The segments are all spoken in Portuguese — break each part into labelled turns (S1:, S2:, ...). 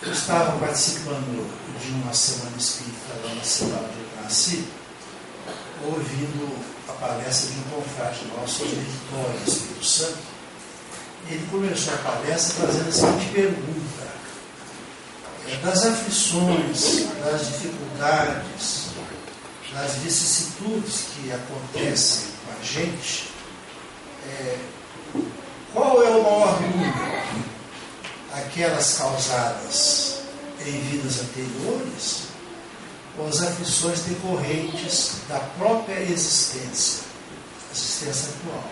S1: Eu estava participando de uma semana espírita lá na cidade onde eu nasci, ouvindo a palestra de um confrade nosso sobre Vitória, Espírito Santo. Ele começou a palestra fazendo a seguinte pergunta: das aflições, das dificuldades, das vicissitudes que acontecem com a gente, qual é o maior número? Aquelas causadas em vidas anteriores ou as aflições decorrentes da própria existência atual?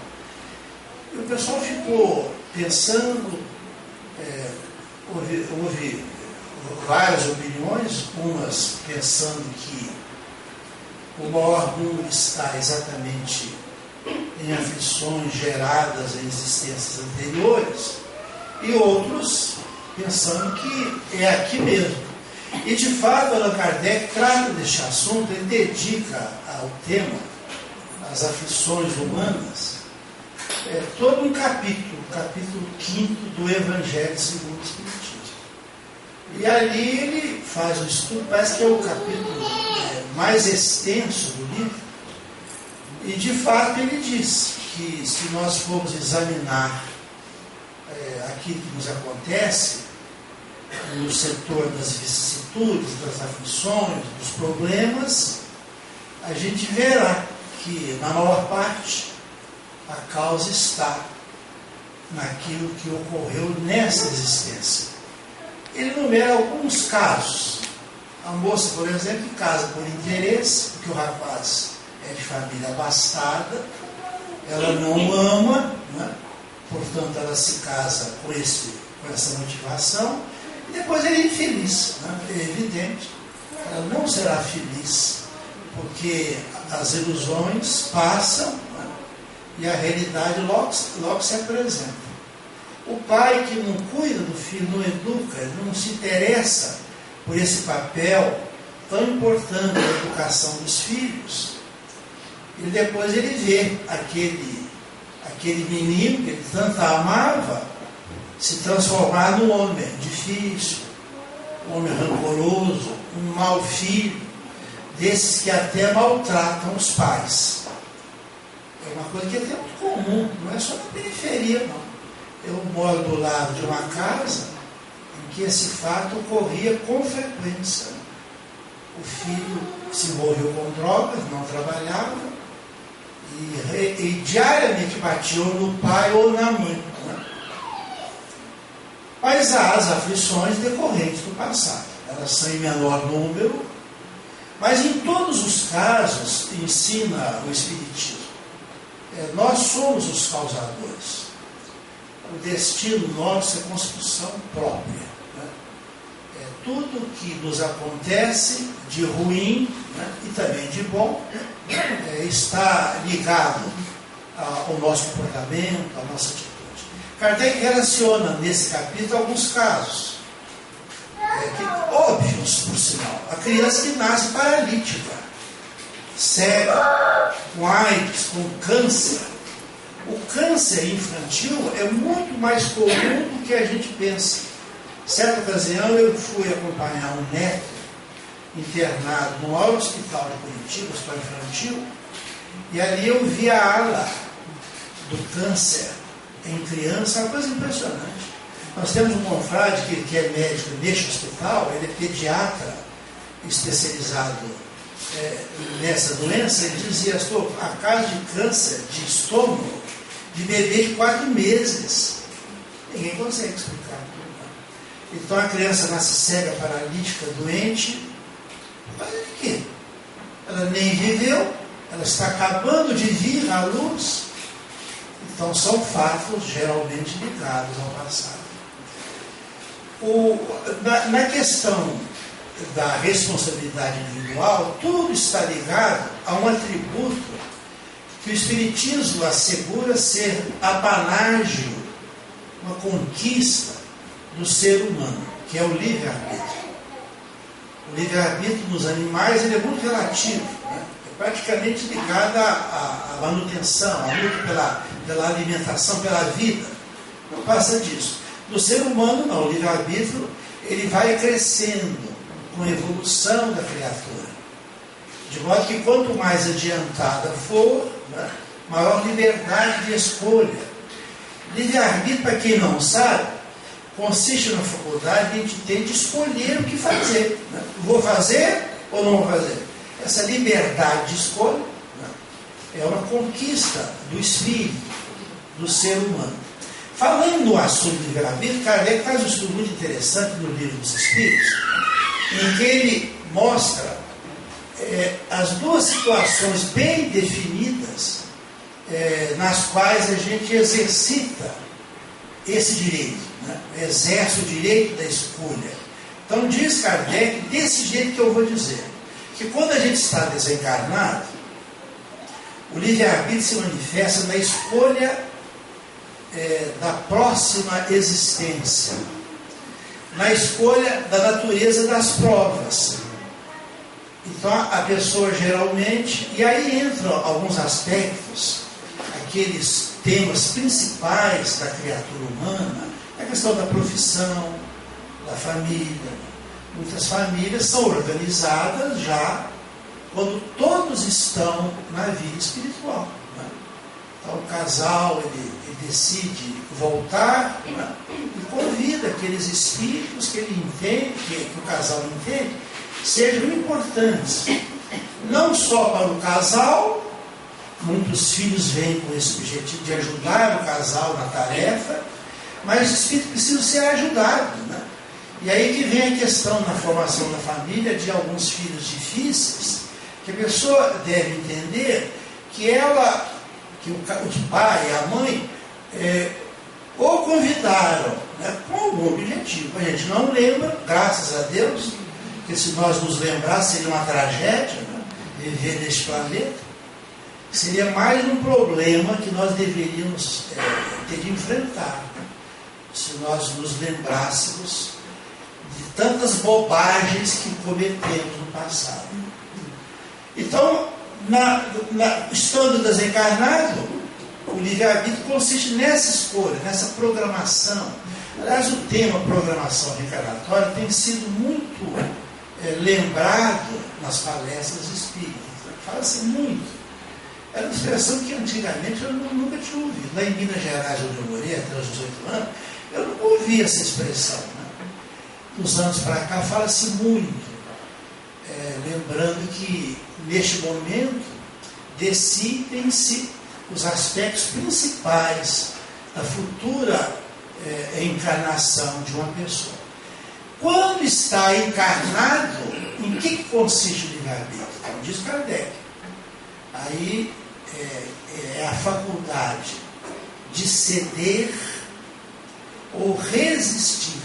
S1: E o pessoal ficou pensando, houve várias opiniões, umas pensando que o maior número está exatamente em aflições geradas em existências anteriores, e outros pensando que é aqui mesmo. E de fato, Allan Kardec trata deste assunto, ele dedica ao tema, as aflições humanas, todo um capítulo, capítulo 5 do Evangelho segundo o Espiritismo. E ali ele faz um estudo, parece que é o capítulo mais extenso do livro, e de fato ele diz que se nós formos examinar aquilo que nos acontece no setor das vicissitudes, das aflições, dos problemas, a gente verá que na maior parte a causa está naquilo que ocorreu nessa existência. Ele enumera alguns casos. A moça, por exemplo, casa por interesse, porque o rapaz é de família abastada, ela não ama, né? Portanto ela se casa com essa motivação, e depois ele é infeliz, né? É evidente, ela não será feliz, porque as ilusões passam, né? E a realidade logo se apresenta. O pai que não cuida do filho, não educa, não se interessa por esse papel tão importante da educação dos filhos, e depois ele vê aquele menino que ele tanto amava se transformar num homem difícil, um homem rancoroso, um mau filho, desses que até maltratam os pais. É uma coisa que é muito comum, não é só na periferia, não. Eu moro do lado de uma casa em que esse fato ocorria com frequência. O filho se envolveu com drogas, não trabalhava, e diariamente batia ou no pai ou na mãe. Né? Mas há as aflições decorrentes do passado. Elas são em menor número, mas em todos os casos, ensina o Espiritismo, nós somos os causadores. O destino nosso é construção própria. Né? Tudo que nos acontece de ruim, né, e também de bom, está ligado ao nosso comportamento, à nossa atitude. Kardec relaciona nesse capítulo alguns casos, óbvios, por sinal. A criança que nasce paralítica, cega, com AIDS, com câncer. O câncer infantil é muito mais comum do que a gente pensa. Certa ocasião eu fui acompanhar um neto internado no maior hospital de Curitiba, hospital infantil, e ali eu vi a ala do câncer em criança, uma coisa impressionante. Nós temos um confrade que é médico neste hospital, ele é pediatra especializado nessa doença. Ele dizia: estou a caso de câncer de estômago de bebê de 4 meses. Ninguém consegue explicar. Então a criança nasce cega, paralítica, doente. Mas de quê? Ela nem viveu, ela está acabando de vir à luz. Então são fatos geralmente ligados ao passado. Na questão da responsabilidade individual, tudo está ligado a um atributo que o Espiritismo assegura ser apanágio, uma conquista do ser humano, que é o livre-arbítrio. O livre-arbítrio nos animais ele é muito relativo, né? É praticamente ligado à manutenção, à luta pela alimentação, pela vida. Não passa disso. No ser humano, não. O livre-arbítrio, ele vai crescendo com a evolução da criatura. De modo que quanto mais adiantada for, né, maior liberdade de escolha. Livre-arbítrio, para quem não sabe, consiste na faculdade de a gente ter de escolher o que fazer. Né? Vou fazer ou não vou fazer? Essa liberdade de escolha, né, é uma conquista do espírito, do ser humano. Falando no assunto do livre-arbítrio, Kardec faz um estudo muito interessante no Livro dos Espíritos, em que ele mostra as duas situações bem definidas nas quais a gente exercita esse direito, né? Exerce o direito da escolha. Então diz Kardec, desse jeito que eu vou dizer, que quando a gente está desencarnado, o livre-arbítrio se manifesta na escolha da próxima existência, na escolha da natureza das provas. Então a pessoa geralmente, e aí entram alguns aspectos, aqueles temas principais da criatura humana, a questão da profissão, da família. Muitas famílias são organizadas já quando todos estão na vida espiritual. Né? Então o casal ele decide voltar, né? E convida aqueles espíritos que ele entende, que o casal entende, sejam importantes, não só para o casal. Muitos filhos vêm com esse objetivo de ajudar o casal na tarefa, mas os espíritos precisam ser ajudados, né? E aí que vem a questão na formação da família de alguns filhos difíceis, que a pessoa deve entender que o pai e a mãe ou convidaram, né, com algum objetivo. A gente não lembra, graças a Deus, porque se nós nos lembrassemos seria uma tragédia, né, viver neste planeta. Seria mais um problema que nós deveríamos ter de enfrentar, né, se nós nos lembrássemos de tantas bobagens que cometemos no passado. Então, estando desencarnado, o livre-arbítrio consiste nessa escolha, nessa programação. Aliás, o tema programação reencarnatória tem sido muito lembrado nas palestras espíritas. Fala-se muito. Era uma expressão que antigamente eu nunca tinha ouvido. Lá em Minas Gerais, onde eu morei até os 18 anos, eu nunca ouvi essa expressão. Né? Dos anos para cá fala-se muito, lembrando que neste momento decidem-se os aspectos principais da futura encarnação de uma pessoa. Quando está encarnado, em que consiste o livre-arbítrio? Então, diz Kardec. Aí é a faculdade de ceder ou resistir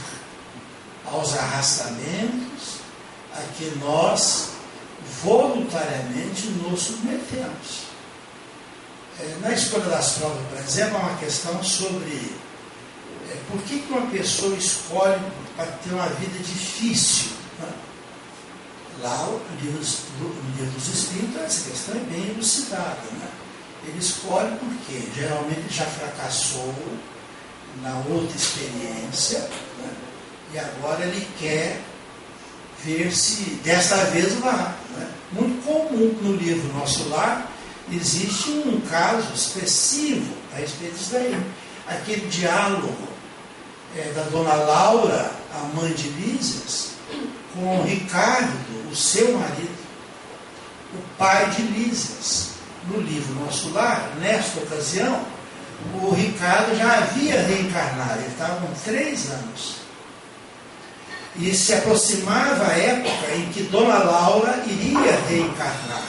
S1: aos arrastamentos a que nós voluntariamente nos submetemos. Na escolha das provas, por exemplo, há uma questão sobre por que uma pessoa escolhe para ter uma vida difícil. Né? Lá, no livro dos Espíritos, essa questão é bem elucidada. Né? Ele escolhe porque geralmente já fracassou na outra experiência, né? E agora ele quer ver se desta vez vai. Né? Muito comum no livro Nosso Lar, existe um caso expressivo a respeito disso daí. Aquele diálogo da dona Laura, a mãe de Lísias, com o Ricardo, o seu marido, o pai de Lísias. No livro Nosso Lar, nesta ocasião, o Ricardo já havia reencarnado, ele estava com 3 anos. E se aproximava a época em que dona Laura iria reencarnar.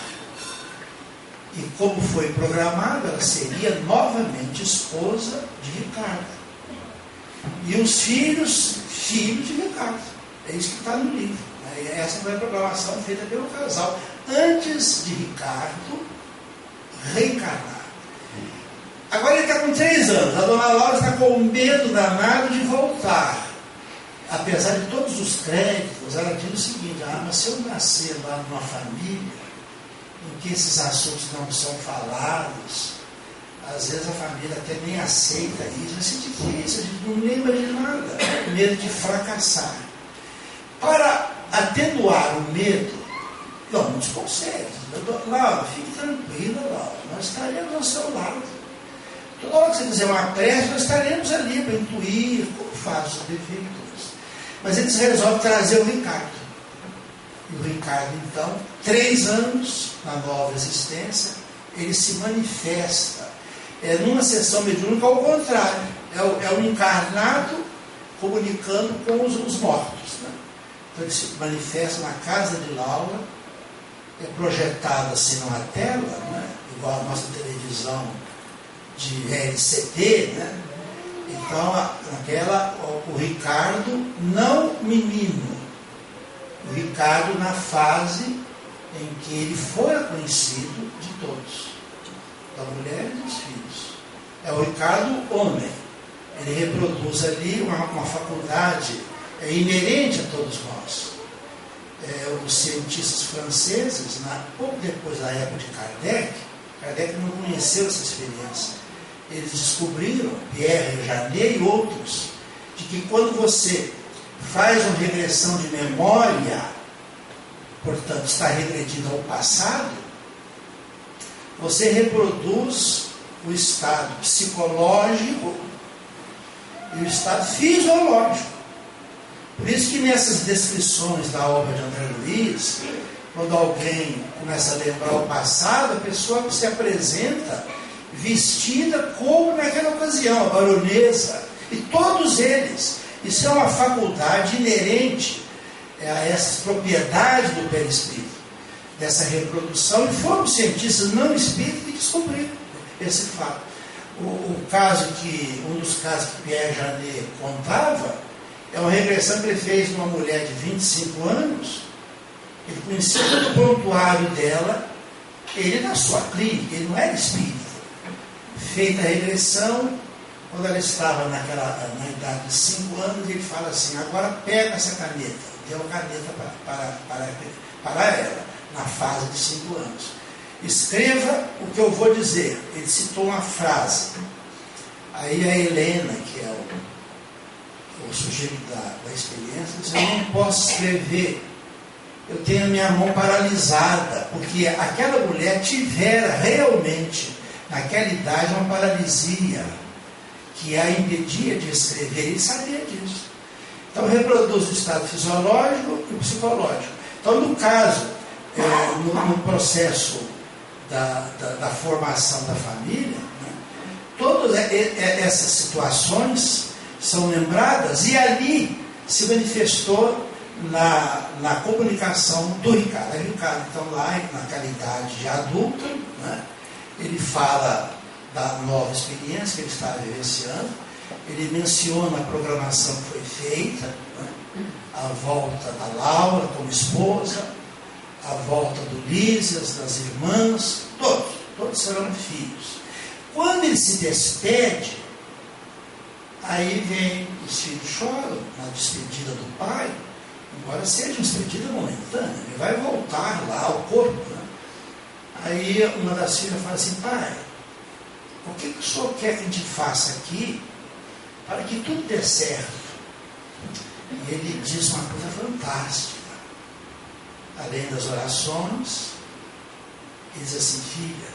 S1: E como foi programado, ela seria novamente esposa de Ricardo. E os filhos de Ricardo. É isso que está no livro. Essa foi a programação feita pelo casal, antes de Ricardo reencarnar. Agora ele está com 3 anos. A dona Laura está com medo danado de voltar. Apesar de todos os créditos, ela diz o seguinte: mas se eu nascer lá numa família em que esses assuntos não são falados, Às vezes a família até nem aceita isso, vai ser difícil, a gente não lembra de nada, medo de fracassar. Para atenuar o medo, dão muitos conselhos. Laura, fique tranquila, Laura, nós estaremos ao seu lado. Toda hora que você fizer uma prece, nós estaremos ali para intuir como faz os defeitos. Mas eles resolvem trazer o Ricardo. E o Ricardo, então, 3 anos na nova existência, ele se manifesta. Numa sessão mediúnica, ao contrário. É o encarnado comunicando com os mortos. Né? Então ele se manifesta na casa de Laura, é projetado assim numa tela, né? Igual a nossa televisão de LCD, né? Então, o Ricardo, não menino, o Ricardo na fase em que ele foi conhecido de todos, da mulher e dos filhos. É o Ricardo homem. Ele reproduz ali uma faculdade inerente a todos nós. Os cientistas franceses, pouco depois da época de Kardec não conheceu essa experiência. Eles descobriram, Pierre Janet e outros, de que quando você faz uma regressão de memória, portanto está regredindo ao passado, você reproduz o estado psicológico e o estado fisiológico. Por isso que nessas descrições da obra de André Luiz, quando alguém começa a lembrar o passado, a pessoa se apresenta vestida como naquela ocasião, a baronesa, e todos eles. Isso é uma faculdade inerente a essas propriedades do perispírito, dessa reprodução, e foram cientistas não espíritas que descobriram esse fato. Um dos casos que Pierre Janet contava é uma regressão que ele fez numa mulher de 25 anos. Ele conhecia todo o prontuário dela, ele na sua clínica, ele não era espírita. Feita a regressão, quando ela estava na idade de 5 anos, ele fala assim: agora pega essa caneta. Deu a caneta para ela, na fase de 5 anos. Escreva o que eu vou dizer. Ele citou uma frase. Aí a Helena, que é o sujeito da experiência, disse: eu não posso escrever, eu tenho a minha mão paralisada, porque aquela mulher tivera realmente, naquela idade, uma paralisia que a impedia de escrever. Ele sabia disso. Então reproduz o estado fisiológico e o psicológico. Então, no caso, no processo da formação da família, né, todas essas situações são lembradas, e ali se manifestou na comunicação do Ricardo. Aí o Ricardo, então, lá naquela idade de adulto, né, ele fala da nova experiência que ele estava vivenciando, ele menciona a programação que foi feita, né, a volta da Laura como esposa, a volta do Lísias, das irmãs, todos serão filhos. Quando ele se despede, aí vem, os filhos choram na despedida do pai, embora seja uma despedida momentânea, ele vai voltar lá ao corpo, né? Aí uma das filhas fala assim: pai, o que o senhor quer que a gente faça aqui para que tudo dê certo? E ele diz uma coisa fantástica. Além das orações, ele diz assim: filha,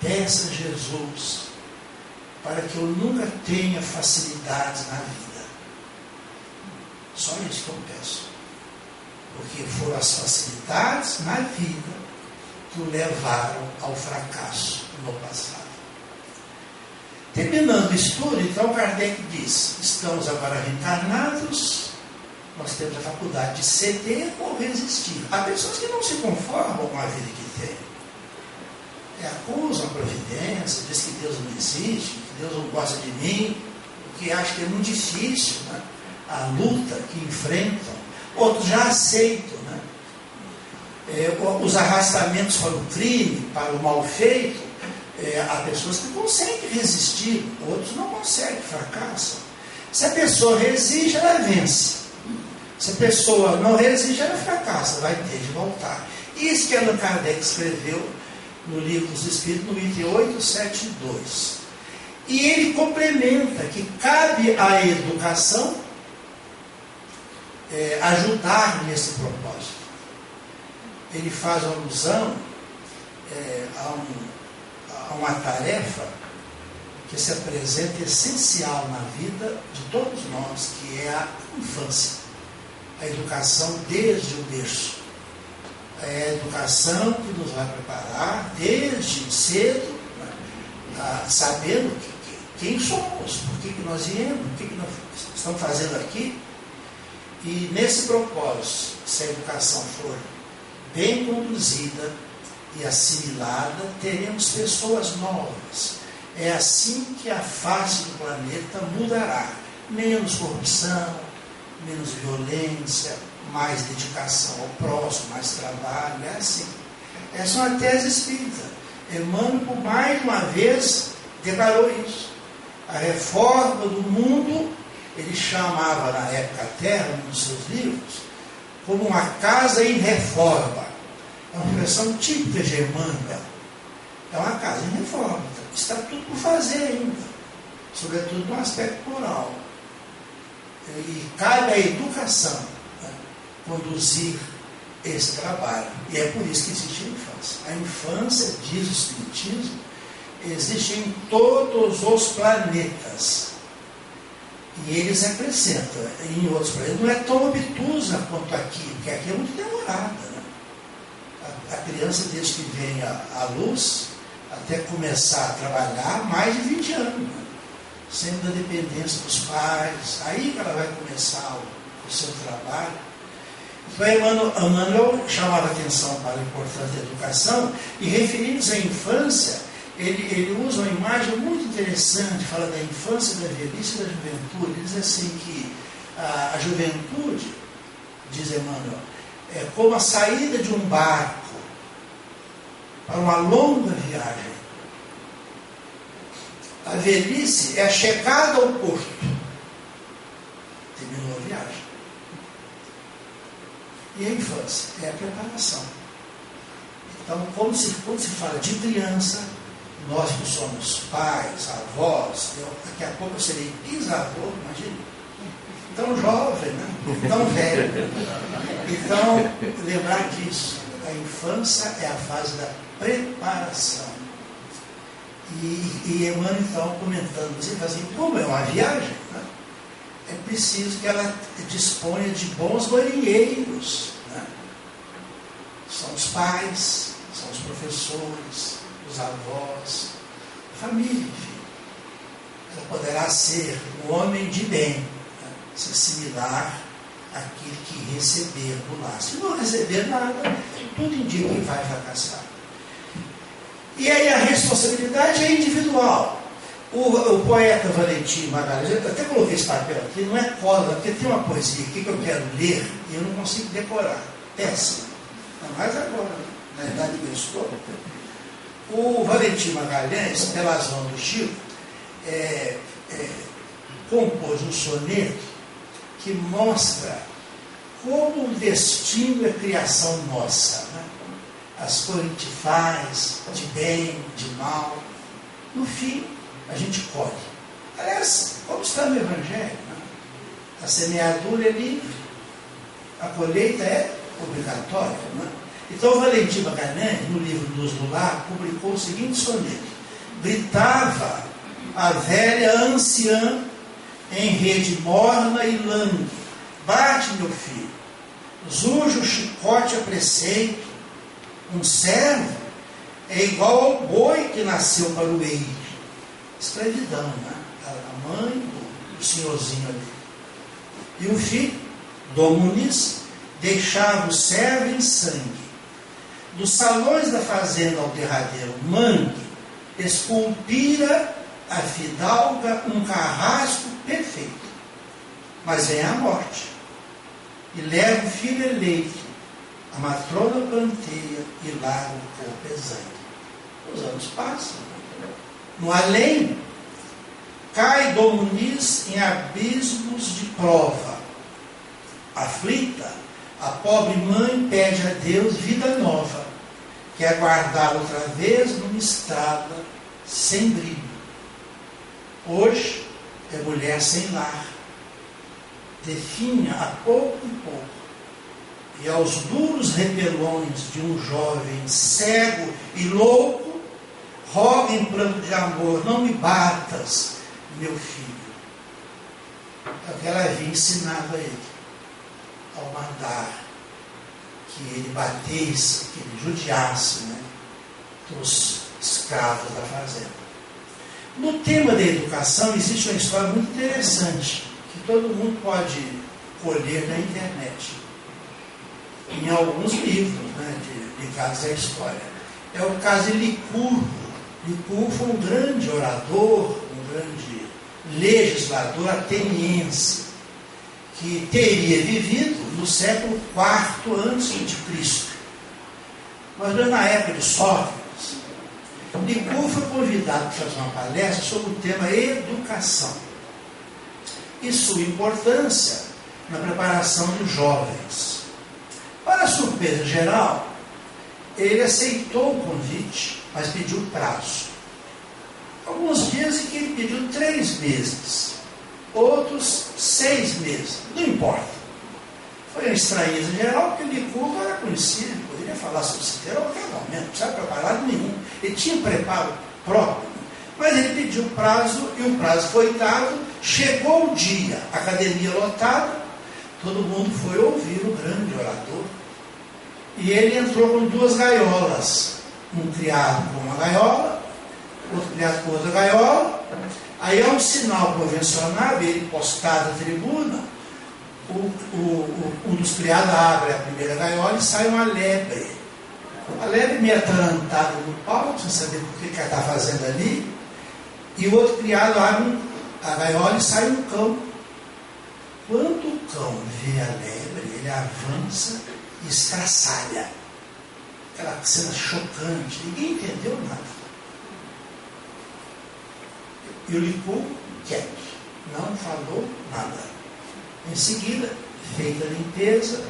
S1: peça a Jesus para que eu nunca tenha facilidades na vida. Só isso que eu peço. Porque foram as facilidades na vida que o levaram ao fracasso no passado. Terminando o estudo, então, Kardec diz: estamos agora reencarnados, nós temos a faculdade de ceder ou resistir. Há pessoas que não se conformam com a vida que têm. Acusam a providência, diz que Deus não existe, que Deus não gosta de mim, porque acham que é muito difícil, né, a luta que enfrentam. Outros já aceitam, né, os arrastamentos para o crime, para o mal feito. Há pessoas que conseguem resistir, outros não conseguem, fracassam. Se a pessoa resiste, ela vence. Se a pessoa não resiste, ela fracassa, vai ter de voltar. Isso que Allan Kardec escreveu no Livro dos Espíritos, no item 872. E ele complementa que cabe à educação ajudar nesse propósito. Ele faz alusão a uma tarefa que se apresenta essencial na vida de todos nós, que é a infância, a educação desde o berço. É a educação que nos vai preparar desde cedo, sabendo quem somos, por que nós viemos, o que nós estamos fazendo aqui. E nesse propósito, se a educação for bem conduzida e assimilada, teremos pessoas novas. É assim que a face do planeta mudará. Menos corrupção, menos violência, mais dedicação ao próximo, mais trabalho. É assim. Essa é uma tese espírita. Emmanuel, por mais uma vez, declarou isso. A reforma do mundo, ele chamava na época a Terra, nos seus livros, como uma casa em reforma. É uma expressão típica germânica. É uma casa em reforma. Está tudo por fazer ainda, sobretudo no aspecto moral. E cabe à educação, né, conduzir esse trabalho. E é por isso que existe a infância. A infância, diz o Espiritismo, existe em todos os planetas. E eles acrescentam, em outros planetas, não é tão obtusa quanto aqui, porque aqui é muito demorada. Né? A criança, desde que vem à luz, até começar a trabalhar, mais de 20 anos, né? Sendo da dependência dos pais, aí que ela vai começar o seu trabalho. Então, Emmanuel chamava atenção para a importância da educação, e referindo-se à infância, ele usa uma imagem muito interessante, fala da infância, da velhice e da juventude. Ele diz assim que a juventude, diz Emmanuel, é como a saída de um barco para uma longa viagem. A velhice é a chegada ao porto. Terminou a viagem. E a infância é a preparação. Então, quando se fala de criança, nós que somos pais, avós, daqui a pouco eu serei bisavô, imagina. Tão jovem, né? Tão velho. Então, lembrar disso. A infância é a fase da preparação. E Emmanuel, então, comentando assim, como é uma viagem, né? É preciso que ela disponha de bons marinheiros. Né? São os pais, são os professores, os avós, a família, enfim. Ela poderá ser um homem de bem, né? Se assimilar àquele que receber do lar. Se não receber nada, tudo indica que vai fracassar. E aí a responsabilidade é individual. O poeta Valentim Magalhães, eu até coloquei esse papel aqui, não é cola, porque tem uma poesia aqui que eu quero ler e eu não consigo decorar. Péssimo. Não mais agora, na idade que eu estou. O Valentim Magalhães, pelas mãos do Chico, compôs um soneto que mostra como o destino é criação nossa. Né? As coisas que a gente faz, de bem, de mal, no fim, a gente colhe. Aliás, como está no Evangelho, né? A semeadura é livre, a colheita é obrigatória. Né? Então, Valentim Magalhães, no livro Luz do Lar, publicou o seguinte soneto: gritava a velha anciã em rede morna e langue: bate, meu filho, zuja o chicote a preceito. Um servo é igual ao boi que nasceu para o eiro. Escravidão, né? A mãe do senhorzinho ali. E o filho, Dom Muniz, deixava o servo em sangue. Dos salões da fazenda ao derradeiro mangue, esculpira a fidalga um carrasco perfeito. Mas vem a morte, e leva o filho eleito. A matrona planteia e larga o corpo exangue. Os anos passam. No além, cai Dom Muniz em abismos de prova. Aflita, a pobre mãe pede a Deus vida nova. quer guardar outra vez numa estrada sem brilho. Hoje é mulher sem lar, definha a pouco e pouco, e aos duros repelões de um jovem cego e louco, roga em pranto de amor: não me batas, meu filho. É o que ela havia ensinado a ele, ao mandar que ele batesse, que ele judiasse, né, dos escravos da fazenda. No tema da educação existe uma história muito interessante, que todo mundo pode colher na internet, em alguns livros, né, ligados à história. É o caso de Licurgo. Licurgo foi um grande orador, um grande legislador ateniense, que teria vivido no século IV a.C. Mas na época de Sócrates, Licurgo foi convidado para fazer uma palestra sobre o tema educação e sua importância na preparação dos jovens. Para a surpresa geral, ele aceitou o convite, mas pediu prazo. Alguns dizem que ele pediu 3 meses, outros 6 meses, não importa. Foi uma estranheza geral, porque Licurgo era conhecido, ele poderia falar sobre Cicero a qualquer momento, não precisava preparar nenhum. Ele tinha preparo próprio, mas ele pediu prazo e o prazo foi dado. Chegou o dia, academia lotada, todo mundo foi ouvir o grande orador. E ele entrou com 2 gaiolas, um criado com uma gaiola, outro criado com outra gaiola. Aí é um sinal convencional, ele postado na tribuna, um dos criados abre a primeira gaiola e sai uma lebre. A lebre meio atarantada no palco, sem saber por que ela está fazendo ali. E o outro criado abre a gaiola e sai um cão. Quando o cão vê a lebre, ele avança e estraçalha. Aquela cena chocante, ninguém entendeu nada. E o Licurgo quieto, não falou nada. Em seguida, feita a limpeza,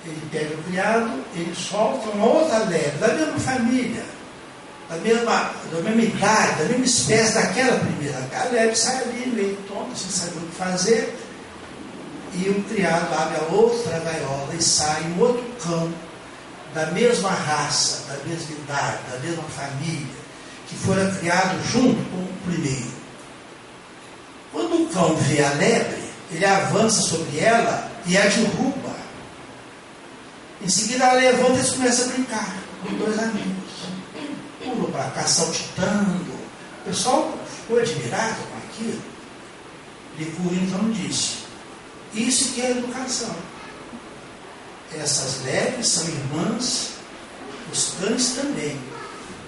S1: ele pega o criado, ele solta uma outra lebre, da mesma família, da mesma idade, da mesma espécie daquela primeira. A lebre sai ali, meio tonta, sem saber o que fazer, e o criado abre a outra gaiola e sai um outro cão, da mesma raça, da mesma idade, da mesma família, que fora criado junto com o primeiro. Quando o cão vê a lebre, ele avança sobre ela e a derruba. Em seguida ela levanta e eles começam a brincar com 2 amigos. Pulou para cá, saltitando. O pessoal ficou admirado com aquilo. Licurgo então disse: isso que é educação. Essas lebres são irmãs, os cães também.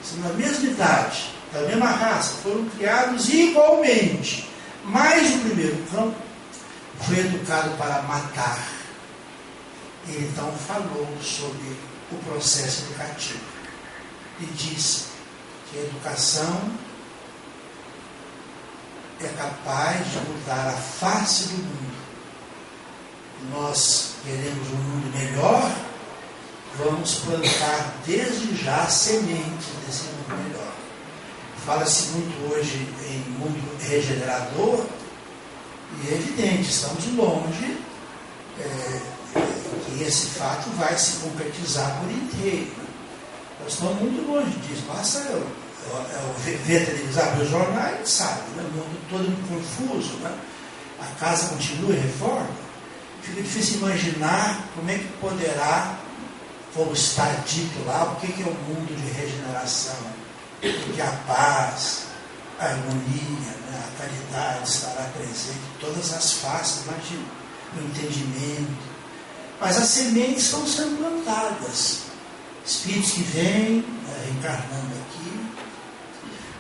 S1: São da mesma idade, da mesma raça, foram criados igualmente. Mas o primeiro cão foi educado para matar. Ele então falou sobre o processo educativo e disse que a educação é capaz de mudar a face do mundo. Nós queremos um mundo melhor, vamos plantar desde já a semente desse mundo melhor. Fala-se muito hoje em mundo regenerador, e é evidente, estamos longe que esse fato vai se concretizar por inteiro. Nós estamos muito longe disso. Basta eu ver televisão, ver os jornais, sabe, né? O mundo todo muito confuso, né? A casa continua em reforma. Fica difícil imaginar como é que poderá, como está dito lá, o que é o mundo de regeneração, que a paz, a harmonia, né, a caridade estará presente em todas as faces, imagina, o entendimento. Mas as sementes estão sendo plantadas. Espíritos que vêm, reencarnando aqui,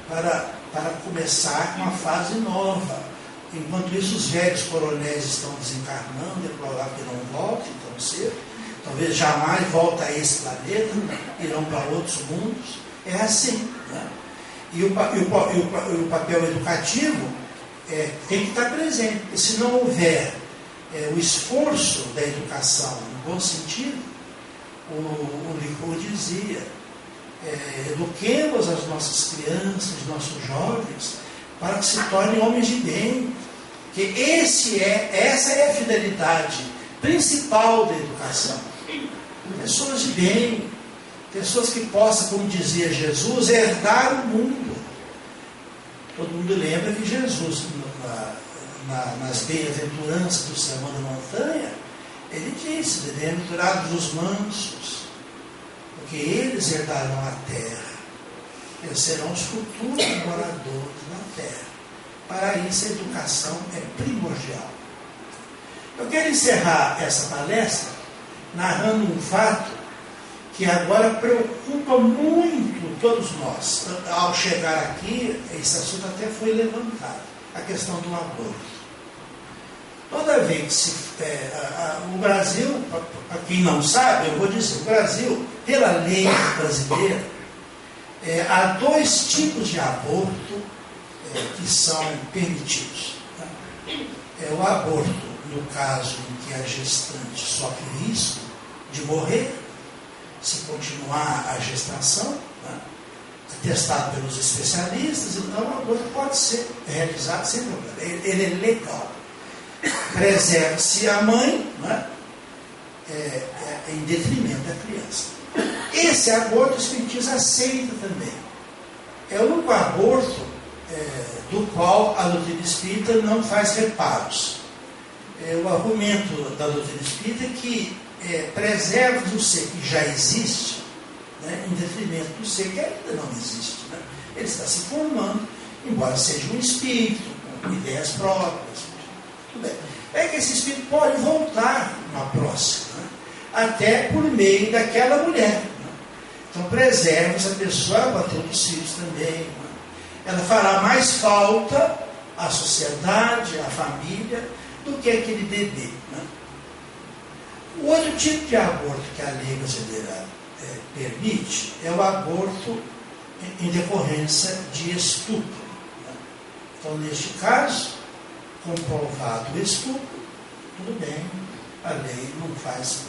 S1: para começar uma fase nova. Enquanto isso, os velhos coronéis estão desencarnando, é provável que não voltem tão cedo. Talvez jamais voltem a esse planeta, irão para outros mundos. É assim, né? E o papel educativo tem que estar presente. Porque se não houver o esforço da educação, no bom sentido, o Licurgo dizia eduquemos as nossas crianças, os nossos jovens, para que se tornem homens de bem. Que essa é a finalidade principal da educação. Pessoas de bem, pessoas que possam, como dizia Jesus, herdar o mundo. Todo mundo lembra que Jesus, nas bem-aventuranças do Sermão da Montanha, ele disse: bem-aventurados os mansos, porque eles herdarão a terra. Eles serão os futuros moradores na terra. Para isso, a educação é primordial. Eu quero encerrar essa palestra narrando um fato que agora preocupa muito todos nós. Ao chegar aqui, esse assunto até foi levantado, a questão do aborto. Toda vez que o Brasil, para quem não sabe, eu vou dizer, o Brasil, pela lei brasileira, há 2 tipos de aborto que são permitidos. É o aborto, no caso em que a gestante sofre risco de morrer, se continuar a gestação, atestado pelos especialistas, então o aborto pode ser realizado sem problema. Ele é legal. Preserva-se a mãe, em detrimento da criança. Esse aborto o Espiritismo aceita também. É o único aborto do qual a doutrina espírita não faz reparos. O argumento da doutrina espírita é que preserva o ser que já existe, em detrimento do ser que ainda não existe. Ele está se formando, embora seja um espírito, com ideias próprias. Tudo bem. É que esse espírito pode voltar na próxima, até por meio daquela mulher. Então preserva essa pessoa, ela bateu os filhos também. Ela fará mais falta à sociedade, à família, do que aquele bebê. O outro tipo de aborto que a lei brasileira permite é o aborto em decorrência de estupro. Então, neste caso, comprovado o estupro, tudo bem, a lei não faz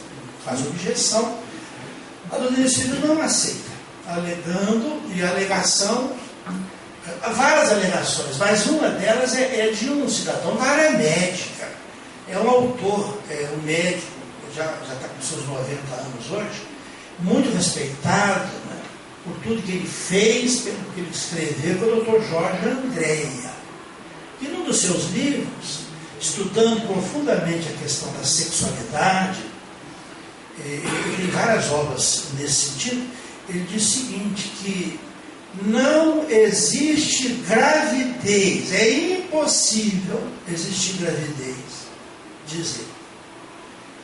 S1: objeção. A doutrina espírita não aceita, alegando, e a alegação, várias alegações, mas uma delas é de um cidadão da área médica, é um autor, um médico, já está com seus 90 anos hoje, muito respeitado, por tudo que ele fez, pelo que ele escreveu, o Dr. Jorge Andréa. E num dos seus livros, estudando profundamente a questão da sexualidade, ele tem várias obras nesse sentido, ele diz o seguinte, que não existe gravidez, é impossível existir gravidez, diz ele,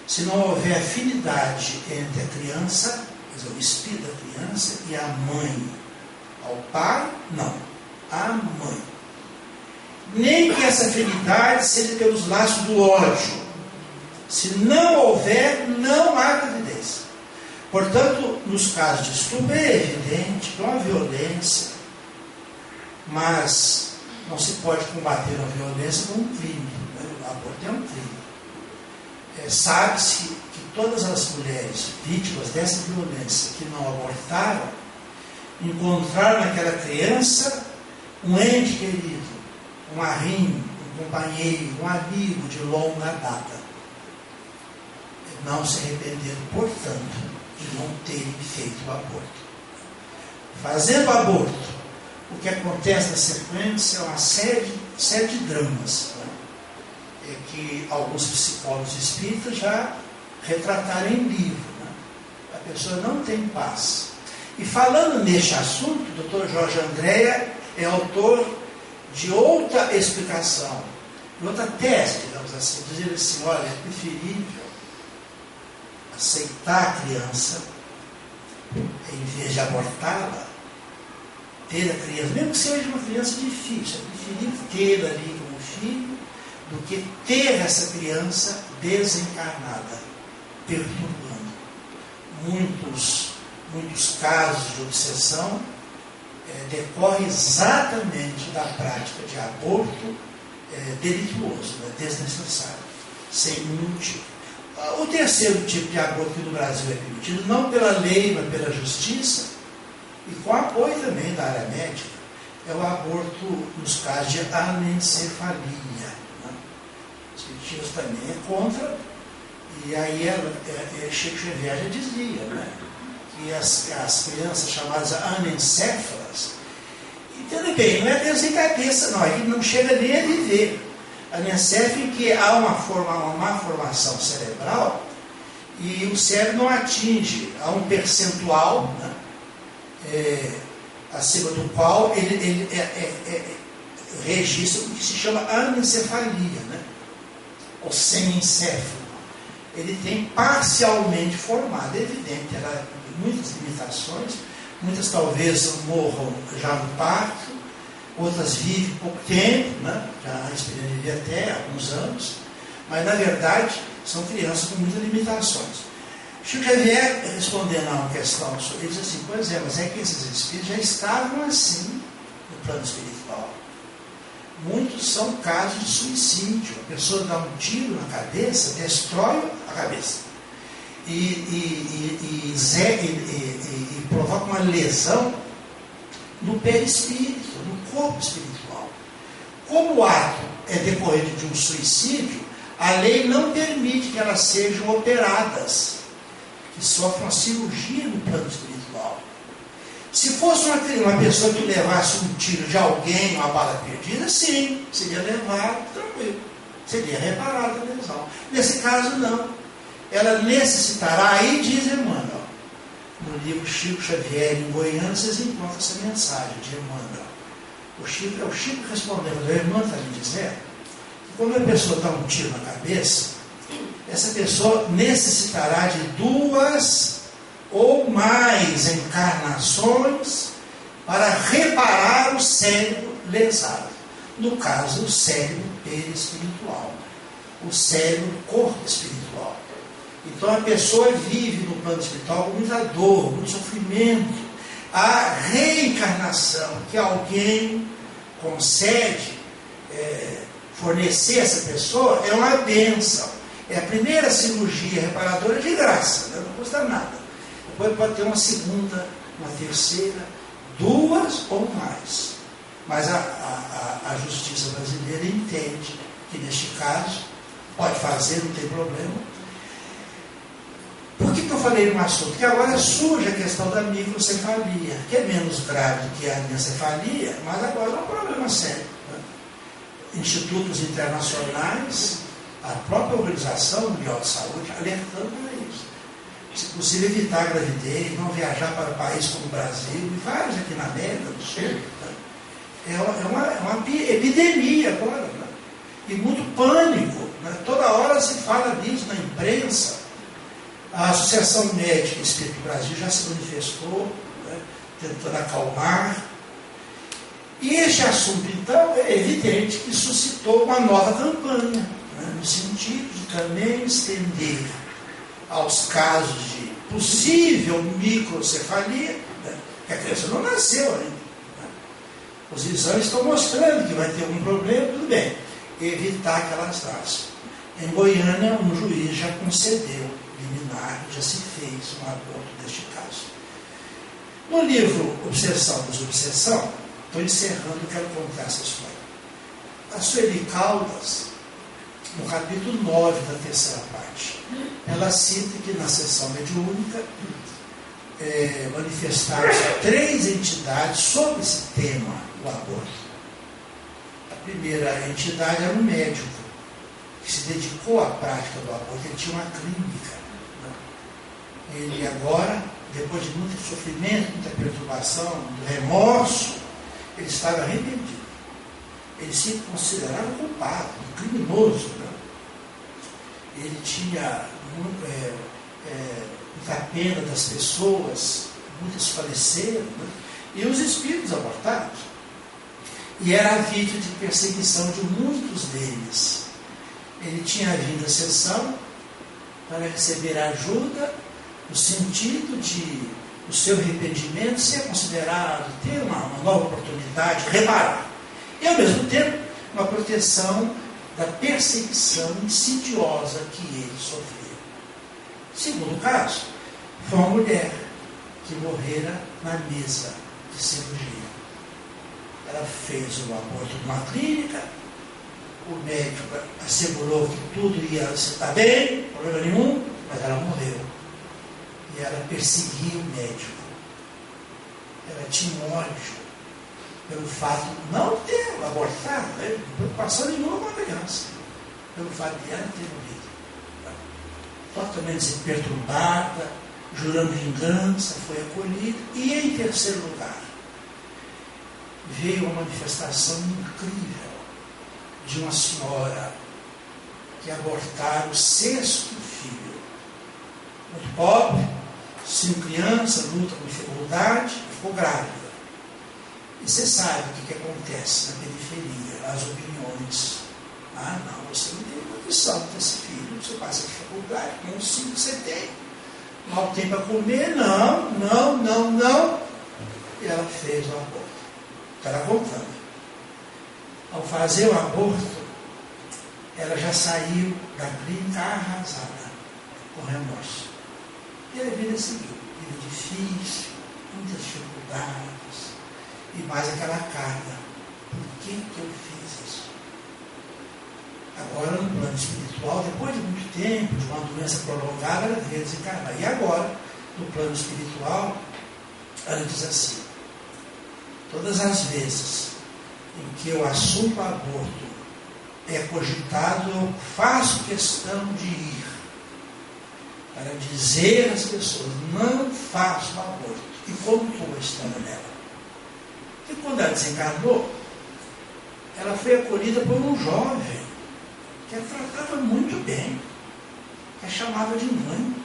S1: se não houver afinidade entre a criança, quer dizer, o espírito da criança e a mãe. Ao pai, não, a mãe. Nem que essa afinidade seja pelos laços do ódio. Se não houver, não há gravidez. Portanto, nos casos de estupro, é evidente que é uma violência, mas não se pode combater a violência com um crime. O aborto é um crime. Sabe-se que todas as mulheres vítimas dessa violência que não abortaram, encontraram naquela criança um ente querido, um arrimo, um companheiro, um amigo de longa data. Não se arrependeram, portanto, de não terem feito o aborto. Fazendo o aborto, o que acontece na sequência é uma série de dramas, que alguns psicólogos espíritas já retrataram em livro. A pessoa não tem paz. E falando neste assunto, o Dr. Jorge Andréa é autor de outra explicação, de outra tese, digamos assim, dizendo assim, olha, é preferível aceitar a criança em vez de abortá-la, ter a criança, mesmo que seja uma criança difícil, é preferível ter ali como filho do que ter essa criança desencarnada, perturbando. Muitos casos de obsessão decorrem exatamente da prática de aborto delituoso, desnecessário, sem nenhum motivo. O terceiro tipo de aborto que no Brasil é permitido, não pela lei, mas pela justiça, e com apoio também da área médica, é o aborto nos casos de anencefalia. Né? Os espiritistas também é contra, e aí Chico Xavier já dizia, né? Que as crianças chamadas anencéfalas, entenda bem, não é Deus sem cabeça, não, aí não chega nem a viver. Anencéfalo que há uma má formação cerebral e o cérebro não atinge a um percentual, né, acima do qual ele registra o que se chama anencefalia, né, ou semiencéfalo. Ele tem parcialmente formado, é evidente, terá muitas limitações, muitas talvez morram já no parto, outras vivem pouco tempo, né? Já experimentam até alguns anos, mas na verdade são crianças com muitas limitações. Chico Xavier, respondendo a uma questão, ele diz assim: pois é, mas é que esses espíritos já estavam assim no plano espiritual. Muitos são casos de suicídio. A pessoa dá um tiro na cabeça, destrói a cabeça e provoca uma lesão no perispírito, no corpo espiritual. Como o ato é decorrente de um suicídio, a lei não permite que elas sejam operadas, que sofram uma cirurgia no plano espiritual. Se fosse uma pessoa que levasse um tiro de alguém, uma bala perdida, sim, seria levado tranquilo, seria reparada a lesão. Nesse caso, não. Ela necessitará, aí diz Emmanuel, no livro Chico Xavier, em Goiânia, vocês encontram essa mensagem de Emmanuel. O Chico respondendo, o Emmanuel está me dizendo que quando a pessoa dá um tiro na cabeça, essa pessoa necessitará de 2 ou mais encarnações para reparar o cérebro lesado. No caso, o cérebro perispiritual, o cérebro corpo espiritual. Então a pessoa vive no plano espiritual com muita dor, muito sofrimento. A reencarnação que alguém consegue fornecer a essa pessoa é uma bênção. É a primeira cirurgia reparadora de graça, não custa nada. Depois pode ter uma segunda, uma terceira, 2 ou mais. Mas a justiça brasileira entende que neste caso pode fazer, não tem problema. Por que eu falei no assunto? Porque agora surge a questão da microcefalia, que é menos grave do que a anencefalia, mas agora é um problema sério. Né? Institutos internacionais, a própria Organização Mundial de Saúde, alertando para isso. Se possível, evitar a gravidez, não viajar para o país como o Brasil, e vários aqui na América do Sul. Né? É uma epidemia agora, né? E muito pânico. Né? Toda hora se fala disso na imprensa. A Associação Médica Espírita do Brasil já se manifestou, né, tentando acalmar. E este assunto, então, é evidente que suscitou uma nova campanha, né, no sentido de também estender aos casos de possível microcefalia, né, que a criança não nasceu ainda. Né. Os exames estão mostrando que vai ter algum problema, tudo bem, evitar que elas nasçam. Em Goiânia, um juiz já concedeu liminar, já se fez um aborto deste caso. No livro Obsessão dos Obsessão, estou encerrando e quero contar essa história. A Sueli Caldas, no capítulo 9 da terceira parte, ela cita que na sessão mediúnica manifestaram-se 3 entidades sobre esse tema, o aborto. A primeira entidade era um médico que se dedicou à prática do aborto, ele tinha uma clínica. Ele agora, depois de muito sofrimento, muita perturbação, muito remorso, ele estava arrependido. Ele se considerava culpado, um criminoso. Né? Ele tinha muita pena das pessoas, muitos faleceram, né? E os espíritos abortados. E era vítima de perseguição de muitos deles. Ele tinha vindo à sessão para receber ajuda, no sentido de o seu arrependimento ser considerado, ter uma nova oportunidade, reparar. E, ao mesmo tempo, uma proteção da perseguição insidiosa que ele sofreu. Segundo caso, foi uma mulher que morrera na mesa. de cirurgia. Ela fez o aborto numa clínica, o médico assegurou que tudo ia estar bem, problema nenhum, mas ela morreu. E ela perseguia o médico. Ela tinha um ódio pelo fato de não ter abortado, né? Não preocupação nenhuma com a criança, pelo fato de ela ter morrido. Totalmente perturbada, jurando vingança, foi acolhida. E em terceiro lugar, veio uma manifestação incrível de uma senhora que abortara o 6º filho. Muito pobre, 5 crianças, luta com dificuldade, ficou grávida. E você sabe o que acontece na periferia, as opiniões. Ah, não, você não tem condição de ter esse filho, você passa dificuldade, com os 5 que você tem, mal tem para comer, não. E ela fez o aborto. Está contando. Ao fazer o aborto, ela já saiu da clínica arrasada, com remorso. E a vida seguiu. Vida difícil, muitas dificuldades, e mais aquela carga. Por que eu fiz isso? Agora, no plano espiritual, depois de muito tempo, de uma doença prolongada, ela veio desencarnar. E agora, no plano espiritual, ela diz assim: todas as vezes em que o assunto aborto é cogitado, eu faço questão de ir para dizer às pessoas: não faço aborto. E como foi a história dela? E quando ela desencarnou, ela foi acolhida por um jovem que a tratava muito bem, que a chamava de mãe.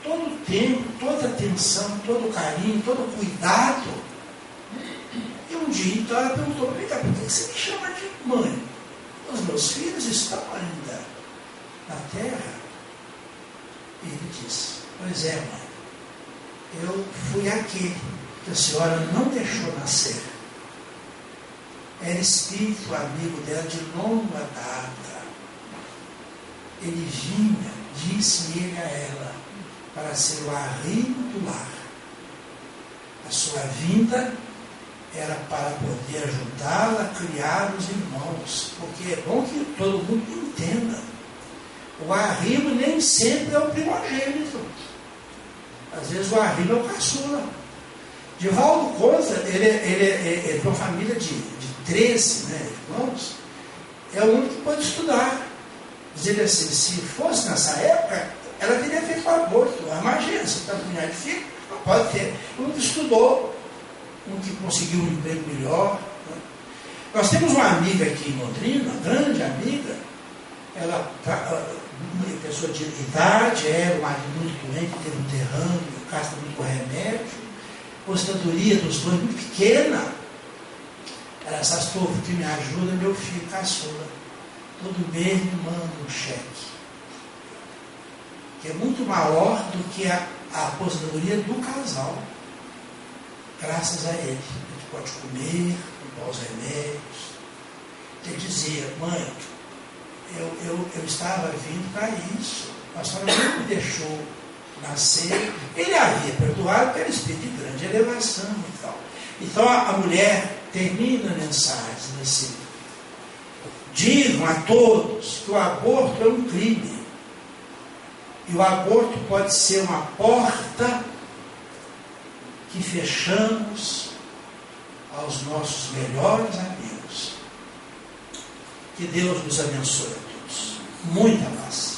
S1: Todo o tempo, toda a atenção, todo o carinho, todo o cuidado. E um dia, então, ela perguntou: por que você me chama de mãe? Os meus filhos estão ainda na terra. E ele disse: pois é, mãe, eu fui aquele que a senhora não deixou nascer. Era espírito amigo dela de longa data. Ele vinha, disse ele a ela, para ser o arrimo do lar. A sua vinda era para poder ajudá-la a criar os irmãos, porque é bom que todo mundo entenda. O arrimo nem sempre é o primogênito. Às vezes o arrimo é o caçula. Divaldo Contra, ele é de uma família de 13 irmãos, é o único que pode estudar. Dizer assim, se fosse nessa época, ela teria feito o aborto. Imagina, você está com um milhão de filhos, não pode ter. Um que estudou, um que conseguiu um emprego melhor. Né? Nós temos uma amiga aqui em Londrina, uma grande amiga, ela, uma pessoa de idade, era o marido muito doente, teve um derrame, gasta muito com remédio, a aposentadoria dos dois muito pequena. Ela disse: pastor, que me ajuda, meu filho caçula. Todo mês me manda um cheque, que é muito maior do que a aposentadoria do casal. Graças a ele, a gente pode comer, comprar os remédios. Ele dizia: mãe, eu estava vindo para isso, a senhora não me deixou nascer. Ele havia perdoado pelo espírito de grande elevação e tal. Então a mulher termina a mensagem assim: digam a todos que o aborto é um crime. E o aborto pode ser uma porta que fechamos aos nossos melhores amigos. Que Deus nos abençoe a todos. Muita paz.